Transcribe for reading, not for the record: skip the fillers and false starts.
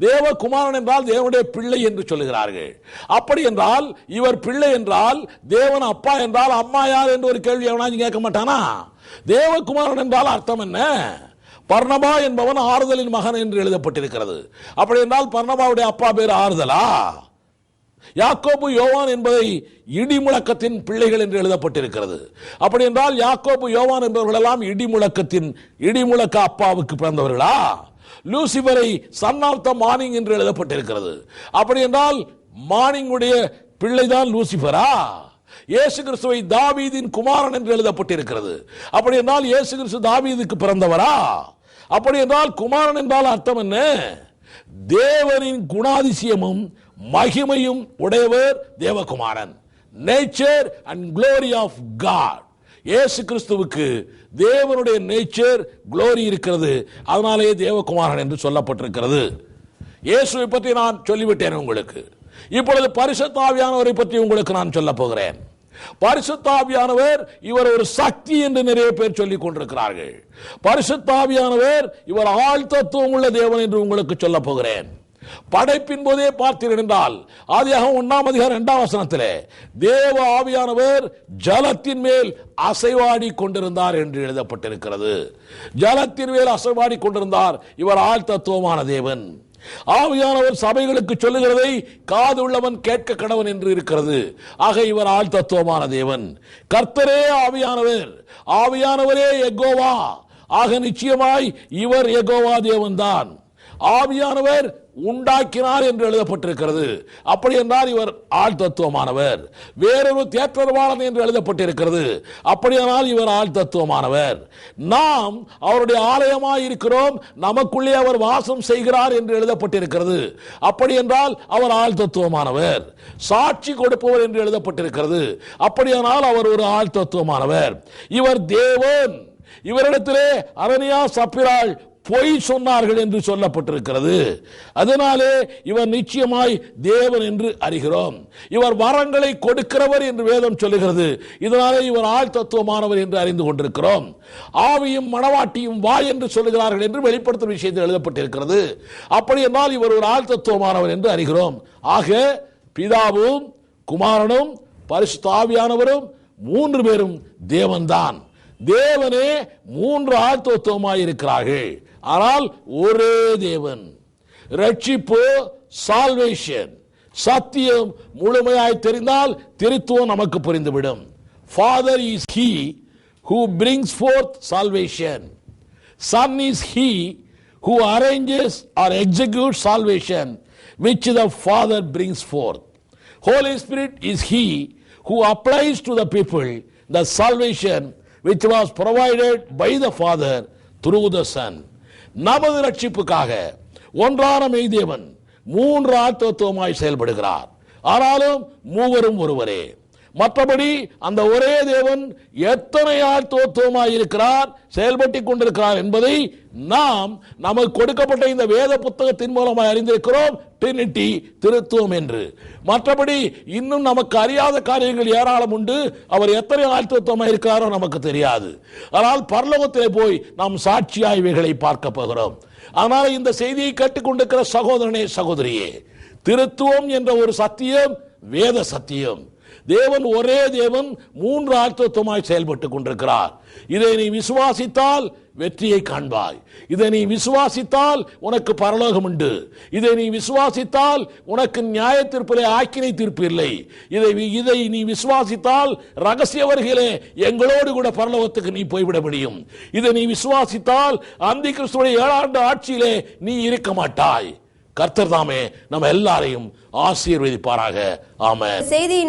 தேவகுமாரன் என்றால் தேவனுடைய பிள்ளை என்று சொல்லுகிறார்கள். அப்படி என்றால் இவர் பிள்ளை என்றால் தேவன் அப்பா என்றால் அம்மா யார் என்று ஒரு கேள்வி எவனாச்சும் கேட்க மாட்டானா? தேவகுமாரன் என்றால் அர்த்தம் என்ன? பர்னபா என்பவன் ஆறுதலின் மகன் என்று எழுதப்பட்டிருக்கிறது. அப்படி என்றால் பர்னபாவுடைய அப்பா பேர் ஆறுதலா? யாக்கோபு யோவான் என்பதை இடிமுழக்கத்தின் பிள்ளைகள் என்று எழுதப்பட்டிருக்கிறது. அப்படி என்றால் யாக்கோபு யோவான் என்பவர்கள் எல்லாம் இடிமுழக்க அப்பாவுக்கு பிறந்தவர்களா? லூசிபரை சன் ஆஃப் த மார்னிங் என்று எழுதப்பட்டிருக்கிறது. அப்படி என்றால் மார்னிங் உடைய பிள்ளைதான் லூசிபரா? இயேசு கிறிஸ்துவை தாவீதின் குமாரன் என்று எழுதப்பட்டிருக்கிறது. அப்படி என்றால் இயேசு கிறிஸ்து தாவீதுக்கு பிறந்தவரா? அப்படி என்றால் குமாரன் என்றால் அர்த்தம் என்ன? தேவனின் குணாதிசயமும் மகிமையும் உடையவர் தேவகுமாரன். Nature and glory of God. Yesu கிறிஸ்துவுக்கு தேவனுடைய நேச்சர் குளோரி இருக்கிறது. அதனாலேயே தேவகுமாரன் என்று சொல்லப்பட்டிருக்கிறது. இயேசுவை பற்றி நான் சொல்லிவிட்டேன் உங்களுக்கு. இப்பொழுது பரிசுத்த ஆவியானவரை பற்றி உங்களுக்கு நான் சொல்ல போகிறேன். பரிசுத்த ஆவியானவர் இவர் ஒரு சக்தி என்று நிறைய பேர் சொல்லிக் கொண்டிருக்கிறார்கள். பரிசுத்த ஆவியானவர் இவர் ஆள் தத்துவம் உள்ள தேவன் என்று உங்களுக்கு சொல்ல போகிறேன். படைப்பின் போதே பார்த்தீர்கள் என்றால் ஆதியாகமம் 1:2 தேவ ஆவியானவர் ஜலத்தின் மேல் அசைவாடி கொண்டிருந்தார் என்று எழுதப்பட்டிருக்கிறது. ஜலத்தின் மேல் அசைவாடி கொண்டிருந்தார். இவர் ஆள் தத்துவமான தேவன். ஆவியானவர் சபைகளுக்கு சொல்லுகிறதை காது உள்ளவன் கேட்க கடவன் என்று இருக்கிறது. ஆக இவர் ஆள் தத்துவமான தேவன். கர்த்தரே ஆவியானவர், ஆவியானவரே யெகோவா. ஆக நிச்சயமாய் இவர் யெகோவா தேவன் தான். ஆவியானவர் உண்டாக்கினார் என்று எழுதப்பட்டிருக்கிறது. அப்படி என்றால் இவர் ஆள் தத்துவமானவர். வேறொரு தேற்றரவாளன் என்று எழுதப்பட்டிருக்கிறது. அப்படியானால் இவர் ஆள் தத்துவமானவர். நாம் அவருடைய ஆலயமாய் இருக்கிறோம், நமக்குள்ளே அவர் வாசம் செய்கிறார் என்று எழுதப்பட்டிருக்கிறது. அப்படி என்றால் அவர் ஆள் தத்துவமானவர். சாட்சி கொடுப்பவர் என்று எழுதப்பட்டிருக்கிறது. அப்படியானால் அவர் ஒரு ஆள் தத்துவமானவர். இவர் தேவன். இவரிடத்திலே அனனியா சப்பிராள் பொய் சொன்னார்கள் என்று சொல்லப்பட்டிருக்கிறது. அதனாலே இவர் நிச்சயமாய் தேவன் என்று அறிகிறோம். இவர் வரங்களை கொடுக்கிறவர் என்று வேதம் சொல்லுகிறது. இதனாலே இவர் ஆள் தத்துவமானவர் என்று அறிந்து கொண்டிருக்கிறோம். ஆவியும் மணவாட்டியும் வா என்று சொல்லுகிறார்கள் என்று வெளிப்படுத்தும் விஷயத்தில் எழுதப்பட்டிருக்கிறது. அப்படி என்றால் இவர் ஒரு ஆள் தத்துவமானவர் என்று அறிகிறோம். ஆக பிதாவும் குமாரனும் பரிசுத்த ஆவியானவரும் 3 பேரும் தேவன்தான். தேவனே 3 ஆள் தத்துவமாய் இருக்கிறார்கள். ஆனால் ஒரே தேவன். ரட்சிப்பு, சால்வேஷன், சத்தியம் முழுமையாய் தெரிந்தால் திருத்துவம் நமக்கு புரிந்துவிடும். Father is he who brings forth salvation. Son is he who arranges or executes salvation which the Father brings forth. Holy Spirit is he who applies to the people the salvation which was provided by the Father through the Son. நமது ரட்சிப்புக்காக ஒன்றான மெய்தேவன் 3 ஆள் தத்துவமாய் செயல்படுகிறார். ஆனாலும் மூவரும் ஒருவரே. மற்றபடி அந்த ஒரே தேவன் எத்தனை ஆள் தத்துவமாய் இருக்கிறார், செயல்பட்டு கொண்டிருக்கிறார் என்பதை நாம் நமக்கு கொடுக்கப்பட்ட இந்த வேத புத்தகத்தின் மூலமாக அறிந்திருக்கிறோம். ட்ரினிட்டி, திருத்துவம் என்று. மற்றபடி இன்னும் நமக்கு அறியாத காரியங்கள் ஏராளம் உண்டு. அவர் எத்தனை ஆள் தத்துவமாக இருக்கிறாரோ நமக்கு தெரியாது. ஆனால் பரலோகத்திலே போய் நாம் சாட்சியாய் இவைகளை பார்க்க போகிறோம். ஆனால் இந்த செய்தியை கேட்டுக்கொண்டிருக்கிற சகோதரனே, சகோதரியே, திருத்துவம் என்ற ஒரு சத்தியம் வேத சத்தியம். தேவன் ஒரே தேவன் 3 ஆள் தத்துவமாய் செயல்பட்டு கொண்டிருக்கிறார். இதை நீ விசுவாசித்தால் வெற்றியை காண்பாய். இதை நீ விசுவாசித்தால் உனக்கு பரலோகம் உண்டு. இதை நீ விசுவாசித்தால் உனக்கு நியாய தீர்ப்பிலே ஆக்கினை தீர்ப்பு இல்லை. இதை நீ விசுவாசித்தால் ரகசிய வருகையிலே எங்களோடு கூட பரலோகத்துக்கு நீ போய்விட முடியும். இதை நீ விசுவாசித்தால் அந்தி கிறிஸ்துவுடைய 7 ஆண்டு ஆட்சியிலே நீ இருக்க மாட்டாய். கர்த்தர் தாமே நம்ம எல்லாரையும் ஆசீர்வதிப்பாராக. ஆமென்.